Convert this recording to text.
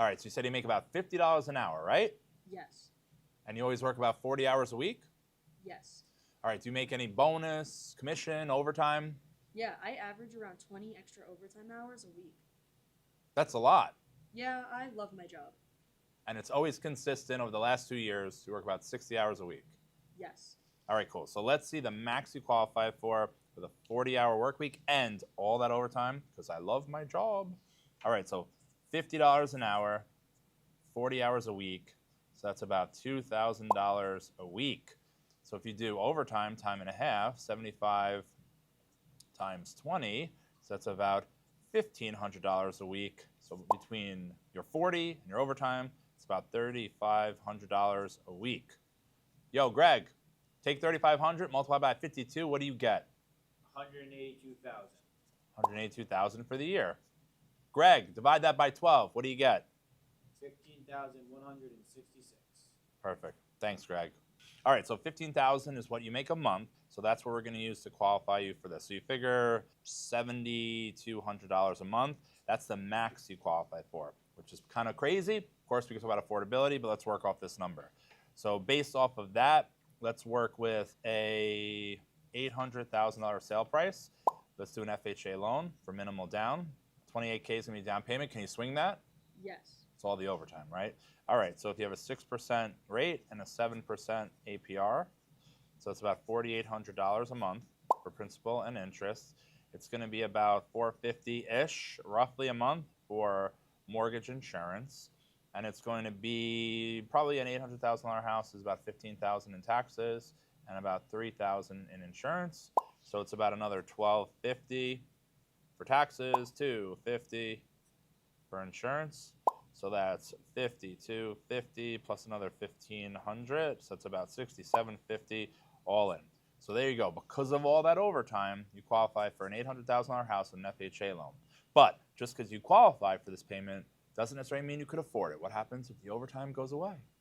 All right, so you said you make about $50 an hour, right? Yes. And you always work about 40 hours a week? Yes. All right, do you make any bonus, commission, overtime? Yeah, I average around 20 extra overtime hours a week. That's a lot. Yeah, I love my job. And it's always consistent over the last 2 years. You work about 60 hours a week. Yes. All right, cool. So let's see the max you qualify for with a 40-hour work week and all that overtime, because I love my job. All right, so $50 an hour, 40 hours a week. So that's about $2,000 a week. So if you do overtime, time and a half, 75 times 20, so that's about $1,500 a week. So between your 40 and your overtime, it's about $3,500 a week. Yo, Greg, take 3,500, multiply by 52, what do you get? 182,000. 182,000 for the year. Greg, divide that by 12, what do you get? 15,166. Perfect. Thanks, Greg. All right, so 15,000 is what you make a month, so that's what we're going to use to qualify you for this. So you figure $7,200 a month. That's the max you qualify for, which is kind of crazy. Of course, we can talk about affordability, but let's work off this number. So based off of that, let's work with a $800,000 sale price. Let's do an FHA loan for minimal down. 28K is going to be down payment. Can you swing that? Yes. It's all the overtime, right? All right, so if you have a 6% rate and a 7% APR, so it's about $4,800 a month for principal and interest. It's going to be about $450-ish, roughly a month for mortgage insurance. And it's going to be probably an $800,000 house is about $15,000 in taxes and about $3,000 in insurance. So it's about another $1,250 for taxes, $250 for insurance. So that's $5,250 plus another $1,500. So it's about $6,750 all in. So there you go. Because of all that overtime, you qualify for an $800,000 house with an FHA loan. But just because you qualify for this payment doesn't necessarily mean you could afford it. What happens if the overtime goes away?